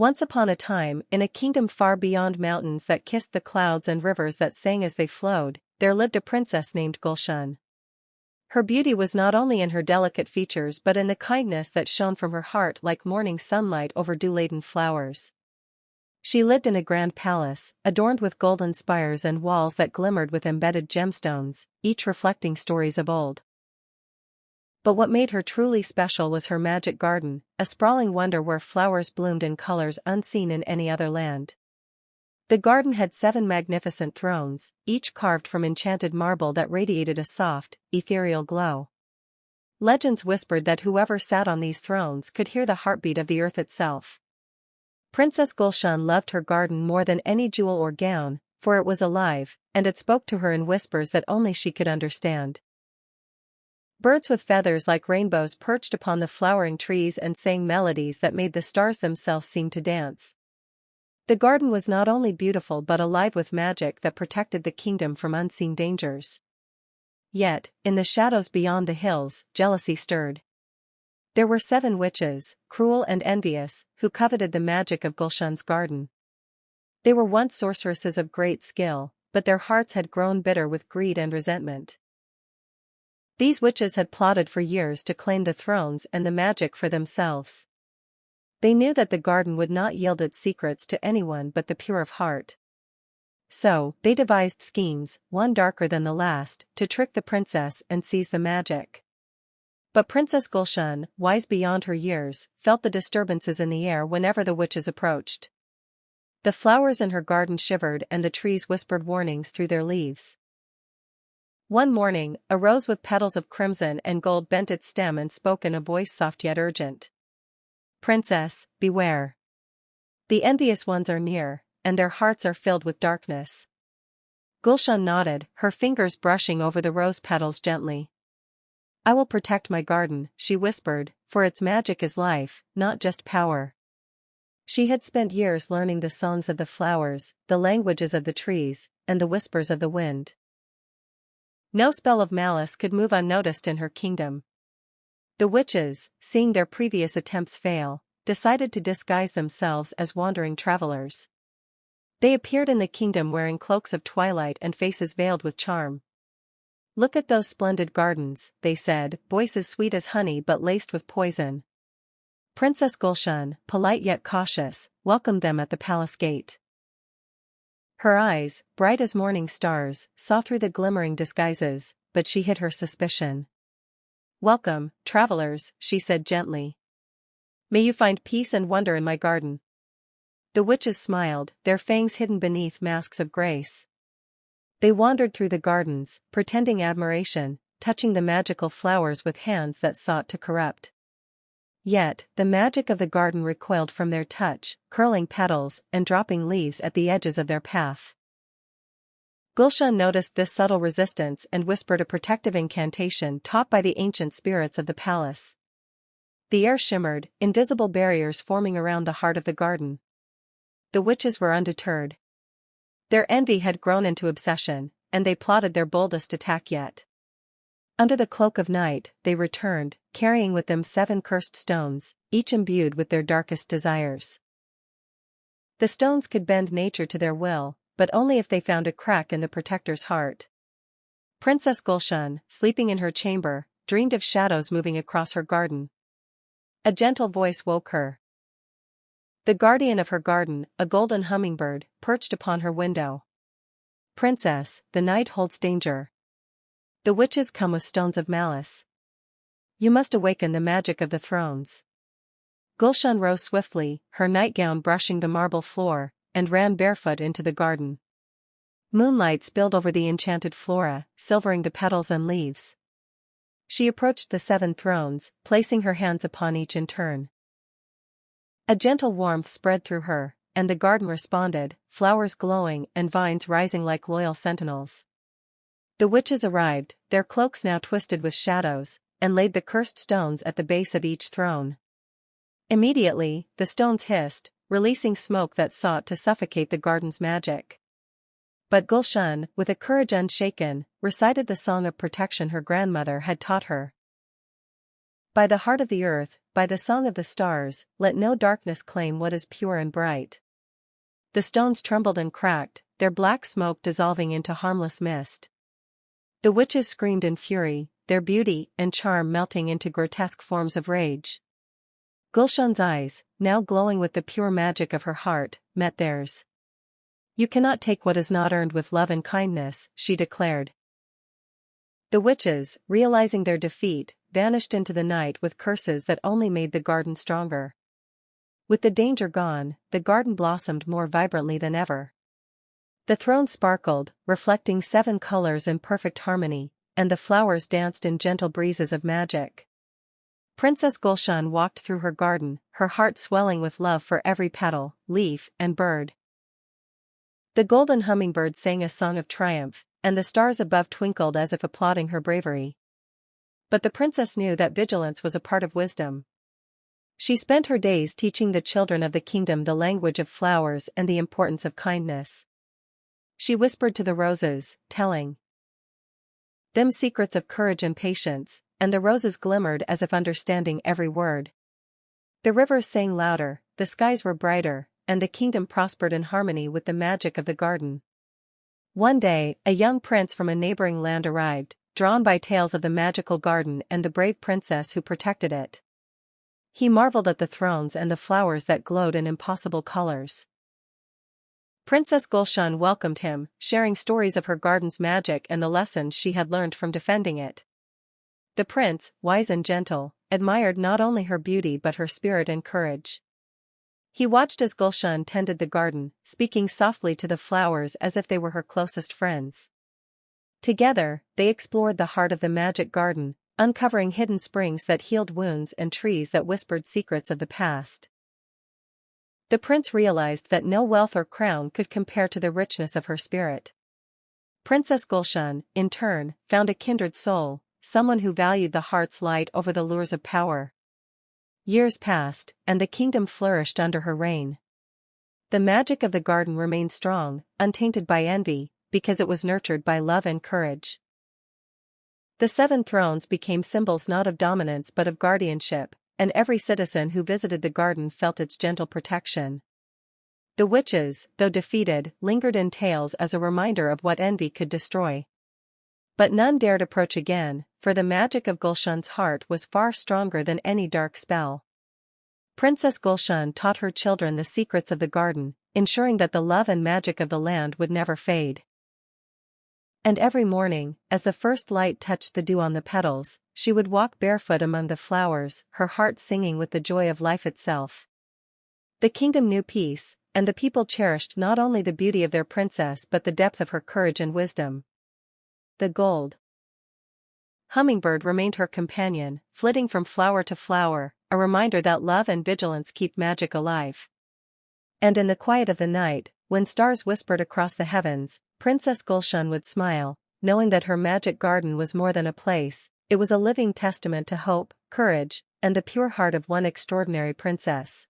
Once upon a time, in a kingdom far beyond mountains that kissed the clouds and rivers that sang as they flowed, there lived a princess named Gulshan. Her beauty was not only in her delicate features but in the kindness that shone from her heart like morning sunlight over dew-laden flowers. She lived in a grand palace, adorned with golden spires and walls that glimmered with embedded gemstones, each reflecting stories of old. But what made her truly special was her magic garden, a sprawling wonder where flowers bloomed in colors unseen in any other land. The garden had 7 magnificent thrones, each carved from enchanted marble that radiated a soft, ethereal glow. Legends whispered that whoever sat on these thrones could hear the heartbeat of the earth itself. Princess Gulshan loved her garden more than any jewel or gown, for it was alive, and it spoke to her in whispers that only she could understand. Birds with feathers like rainbows perched upon the flowering trees and sang melodies that made the stars themselves seem to dance. The garden was not only beautiful but alive with magic that protected the kingdom from unseen dangers. Yet, in the shadows beyond the hills, jealousy stirred. There were 7 witches, cruel and envious, who coveted the magic of Gulshan's garden. They were once sorceresses of great skill, but their hearts had grown bitter with greed and resentment. These witches had plotted for years to claim the thrones and the magic for themselves. They knew that the garden would not yield its secrets to anyone but the pure of heart. So, they devised schemes, one darker than the last, to trick the princess and seize the magic. But Princess Gulshan, wise beyond her years, felt the disturbances in the air whenever the witches approached. The flowers in her garden shivered and the trees whispered warnings through their leaves. One morning, a rose with petals of crimson and gold bent its stem and spoke in a voice soft yet urgent. "Princess, beware. The envious ones are near, and their hearts are filled with darkness." Gulshan nodded, her fingers brushing over the rose petals gently. "I will protect my garden," she whispered, "for its magic is life, not just power." She had spent years learning the songs of the flowers, the languages of the trees, and the whispers of the wind. No spell of malice could move unnoticed in her kingdom. The witches, seeing their previous attempts fail, decided to disguise themselves as wandering travelers. They appeared in the kingdom wearing cloaks of twilight and faces veiled with charm. "Look at those splendid gardens," they said, voices sweet as honey but laced with poison. Princess Gulshan, polite yet cautious, welcomed them at the palace gate. Her eyes, bright as morning stars, saw through the glimmering disguises, but she hid her suspicion. "Welcome, travelers," she said gently. "May you find peace and wonder in my garden." The witches smiled, their fangs hidden beneath masks of grace. They wandered through the gardens, pretending admiration, touching the magical flowers with hands that sought to corrupt. Yet, the magic of the garden recoiled from their touch, curling petals and dropping leaves at the edges of their path. Gulshan noticed this subtle resistance and whispered a protective incantation taught by the ancient spirits of the palace. The air shimmered, invisible barriers forming around the heart of the garden. The witches were undeterred. Their envy had grown into obsession, and they plotted their boldest attack yet. Under the cloak of night, they returned, carrying with them 7 cursed stones, each imbued with their darkest desires. The stones could bend nature to their will, but only if they found a crack in the protector's heart. Princess Gulshan, sleeping in her chamber, dreamed of shadows moving across her garden. A gentle voice woke her. The guardian of her garden, a golden hummingbird, perched upon her window. "Princess, the night holds danger. The witches come with stones of malice. You must awaken the magic of the thrones." Gulshan rose swiftly, her nightgown brushing the marble floor, and ran barefoot into the garden. Moonlight spilled over the enchanted flora, silvering the petals and leaves. She approached the 7 thrones, placing her hands upon each in turn. A gentle warmth spread through her, and the garden responded, flowers glowing and vines rising like loyal sentinels. The witches arrived, their cloaks now twisted with shadows, and laid the cursed stones at the base of each throne. Immediately, the stones hissed, releasing smoke that sought to suffocate the garden's magic. But Gulshan, with a courage unshaken, recited the song of protection her grandmother had taught her. By the heart of the earth, by the song of the stars, let no darkness claim what is pure and bright. The stones trembled and cracked, their black smoke dissolving into harmless mist. The witches screamed in fury, their beauty and charm melting into grotesque forms of rage. Gulshan's eyes, now glowing with the pure magic of her heart, met theirs. "You cannot take what is not earned with love and kindness," she declared. The witches, realizing their defeat, vanished into the night with curses that only made the garden stronger. With the danger gone, the garden blossomed more vibrantly than ever. The throne sparkled, reflecting 7 colors in perfect harmony, and the flowers danced in gentle breezes of magic. Princess Gulshan walked through her garden, her heart swelling with love for every petal, leaf, and bird. The golden hummingbird sang a song of triumph, and the stars above twinkled as if applauding her bravery. But the princess knew that vigilance was a part of wisdom. She spent her days teaching the children of the kingdom the language of flowers and the importance of kindness. She whispered to the roses, telling them secrets of courage and patience, and the roses glimmered as if understanding every word. The rivers sang louder, the skies were brighter, and the kingdom prospered in harmony with the magic of the garden. One day, a young prince from a neighboring land arrived, drawn by tales of the magical garden and the brave princess who protected it. He marveled at the thrones and the flowers that glowed in impossible colors. Princess Gulshan welcomed him, sharing stories of her garden's magic and the lessons she had learned from defending it. The prince, wise and gentle, admired not only her beauty but her spirit and courage. He watched as Gulshan tended the garden, speaking softly to the flowers as if they were her closest friends. Together, they explored the heart of the magic garden, uncovering hidden springs that healed wounds and trees that whispered secrets of the past. The prince realized that no wealth or crown could compare to the richness of her spirit. Princess Gulshan, in turn, found a kindred soul, someone who valued the heart's light over the lures of power. Years passed, and the kingdom flourished under her reign. The magic of the garden remained strong, untainted by envy, because it was nurtured by love and courage. The 7 thrones became symbols not of dominance but of guardianship, and every citizen who visited the garden felt its gentle protection. The witches, though defeated, lingered in tales as a reminder of what envy could destroy. But none dared approach again, for the magic of Gulshan's heart was far stronger than any dark spell. Princess Gulshan taught her children the secrets of the garden, ensuring that the love and magic of the land would never fade. And every morning, as the first light touched the dew on the petals, she would walk barefoot among the flowers, her heart singing with the joy of life itself. The kingdom knew peace, and the people cherished not only the beauty of their princess but the depth of her courage and wisdom. The gold hummingbird remained her companion, flitting from flower to flower, a reminder that love and vigilance keep magic alive. And in the quiet of the night, when stars whispered across the heavens, Princess Gulshan would smile, knowing that her magic garden was more than a place, it was a living testament to hope, courage, and the pure heart of one extraordinary princess.